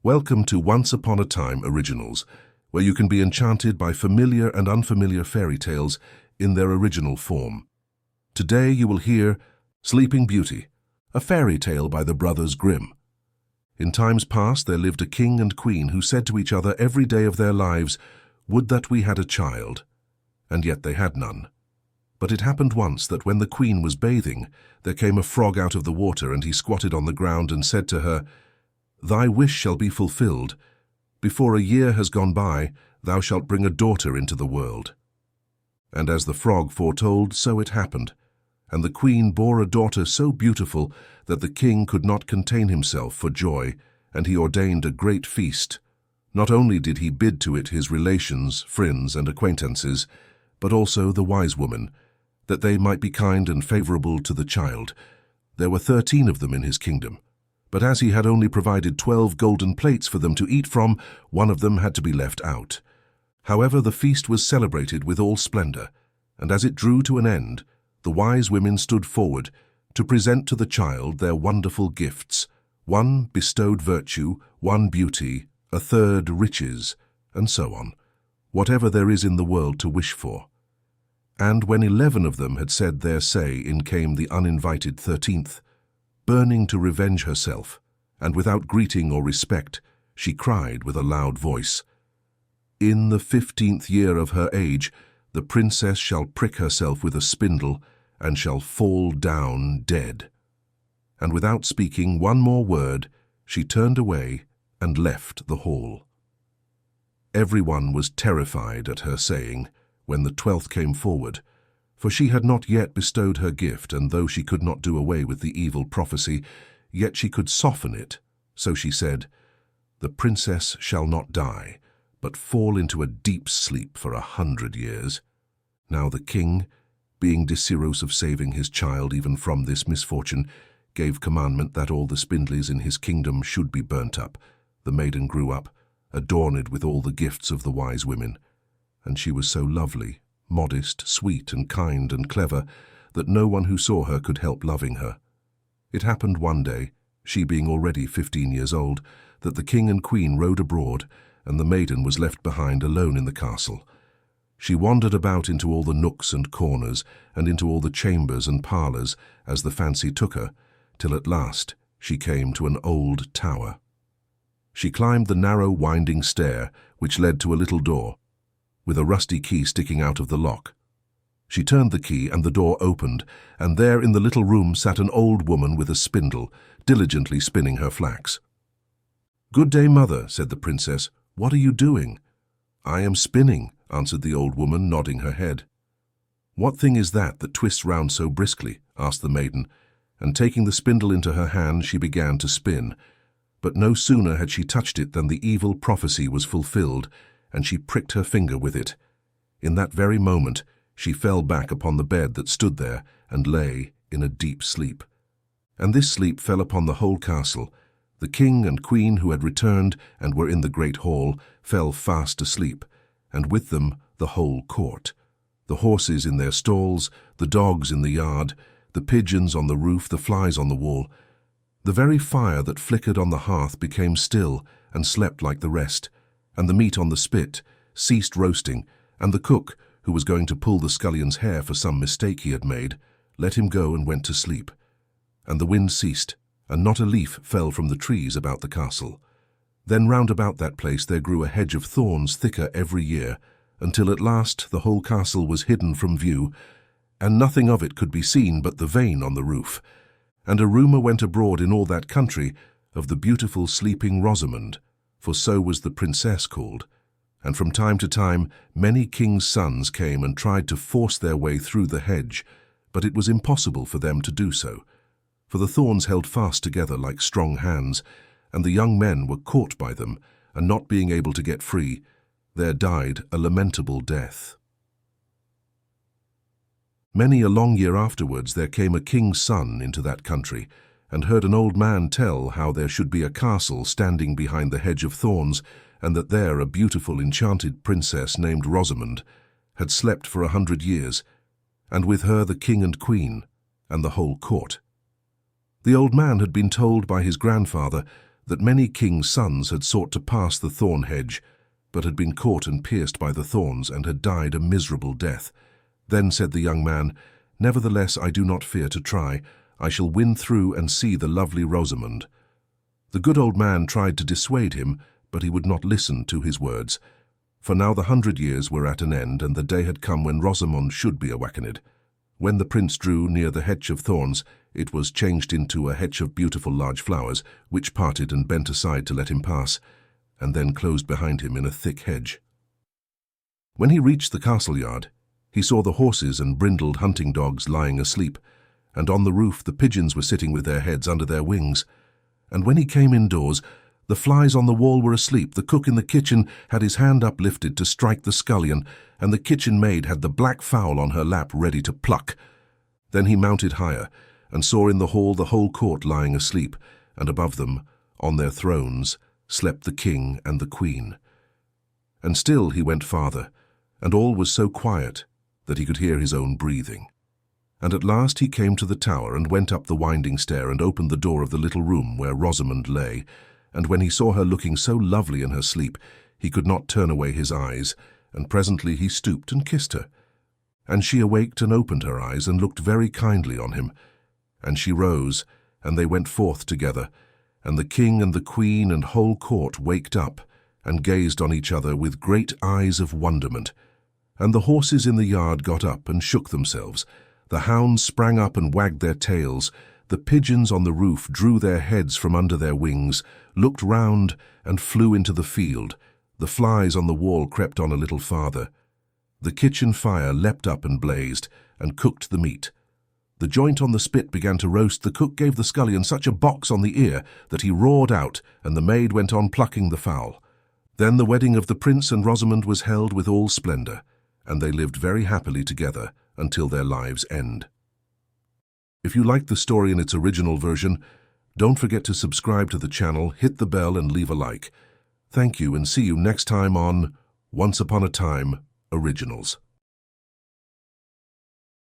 Welcome to Once Upon a Time Originals, where you can be enchanted by familiar and unfamiliar fairy tales in their original form. Today you will hear Sleeping Beauty, a fairy tale by the brothers Grimm. In times past there lived a king and queen who said to each other every day of their lives, "Would that we had a child." And yet they had none. But it happened once that when the queen was bathing, there came a frog out of the water, and he squatted on the ground and said to her, "Thy wish shall be fulfilled. Before a year has gone by, thou shalt bring a daughter into the world." And as the frog foretold, so it happened. And the queen bore a daughter so beautiful that the king could not contain himself for joy, and he ordained a great feast. Not only did he bid to it his relations, friends, and acquaintances, but also the wise women, that they might be kind and favorable to the child. There were 13 of them in his kingdom. But as he had only provided 12 golden plates for them to eat from, one of them had to be left out. However, the feast was celebrated with all splendor, and as it drew to an end, the wise women stood forward to present to the child their wonderful gifts. One bestowed virtue, one beauty, a third riches, and so on, whatever there is in the world to wish for. And when 11 of them had said their say, in came the uninvited 13th, burning to revenge herself, and without greeting or respect, she cried with a loud voice, "In the 15th year of her age, the princess shall prick herself with a spindle, and shall fall down dead." And without speaking one more word, she turned away and left the hall. Everyone was terrified at her saying, when the 12th came forward, for she had not yet bestowed her gift, and though she could not do away with the evil prophecy, yet she could soften it. So she said, "The princess shall not die, but fall into a deep sleep for 100 years. Now the king, being desirous of saving his child even from this misfortune, gave commandment that all the spindles in his kingdom should be burnt up. The maiden grew up, adorned with all the gifts of the wise women. And she was so lovely, modest, sweet, and kind and clever, that no one who saw her could help loving her. It happened one day, she being already 15 years old, that the king and queen rode abroad, and the maiden was left behind alone in the castle. She wandered about into all the nooks and corners, and into all the chambers and parlours, as the fancy took her, till at last she came to an old tower. She climbed the narrow winding stair, which led to a little door, with a rusty key sticking out of the lock. She turned the key, and the door opened, and there in the little room sat an old woman with a spindle, diligently spinning her flax. "Good day, mother," said the princess. "What are you doing?" "I am spinning," answered the old woman, nodding her head. "What thing is that twists round so briskly?" asked the maiden, and taking the spindle into her hand she began to spin. But no sooner had she touched it than the evil prophecy was fulfilled, and she pricked her finger with it. In that very moment she fell back upon the bed that stood there and lay in a deep sleep. And this sleep fell upon the whole castle. The king and queen, who had returned and were in the great hall, fell fast asleep, and with them the whole court. The horses in their stalls, the dogs in the yard, the pigeons on the roof, the flies on the wall. The very fire that flickered on the hearth became still and slept like the rest, and the meat on the spit ceased roasting, and the cook, who was going to pull the scullion's hair for some mistake he had made, let him go and went to sleep. And the wind ceased, and not a leaf fell from the trees about the castle. Then round about that place there grew a hedge of thorns thicker every year, until at last the whole castle was hidden from view, and nothing of it could be seen but the vane on the roof. And a rumour went abroad in all that country of the beautiful sleeping Rosamond, for so was the princess called. And from time to time many kings' sons came and tried to force their way through the hedge, but it was impossible for them to do so, for the thorns held fast together like strong hands, and the young men were caught by them, and not being able to get free, there died a lamentable death. Many a long year afterwards there came a king's son into that country, and heard an old man tell how there should be a castle standing behind the hedge of thorns, and that there a beautiful enchanted princess named Rosamond had slept for 100 years, and with her the king and queen, and the whole court. The old man had been told by his grandfather that many kings' sons had sought to pass the thorn hedge, but had been caught and pierced by the thorns and had died a miserable death. Then said the young man, "Nevertheless, I do not fear to try. I shall win through and see the lovely Rosamond." The good old man tried to dissuade him, but he would not listen to his words. For now the 100 years were at an end, and the day had come when Rosamond should be awakened. When the prince drew near the hedge of thorns, it was changed into a hedge of beautiful large flowers, which parted and bent aside to let him pass, and then closed behind him in a thick hedge. When he reached the castle yard, he saw the horses and brindled hunting dogs lying asleep, and on the roof the pigeons were sitting with their heads under their wings. And when he came indoors, the flies on the wall were asleep, the cook in the kitchen had his hand uplifted to strike the scullion, and the kitchen maid had the black fowl on her lap ready to pluck. Then he mounted higher, and saw in the hall the whole court lying asleep, and above them, on their thrones, slept the king and the queen. And still he went farther, and all was so quiet that he could hear his own breathing. And at last he came to the tower and went up the winding stair and opened the door of the little room where Rosamond lay, and when he saw her looking so lovely in her sleep, he could not turn away his eyes, and presently he stooped and kissed her. And she awaked and opened her eyes and looked very kindly on him. And she rose, and they went forth together, and the king and the queen and whole court waked up, and gazed on each other with great eyes of wonderment. And the horses in the yard got up and shook themselves, the hounds sprang up and wagged their tails, the pigeons on the roof drew their heads from under their wings, looked round, and flew into the field. The flies on the wall crept on a little farther. The kitchen fire leapt up and blazed, and cooked the meat. The joint on the spit began to roast. The cook gave the scullion such a box on the ear that he roared out, and the maid went on plucking the fowl. Then the wedding of the prince and Rosamond was held with all splendour, and they lived very happily together until their lives' end. If you liked the story in its original version, don't forget to subscribe to the channel, hit the bell and leave a like. Thank you, and see you next time on Once Upon a Time Originals.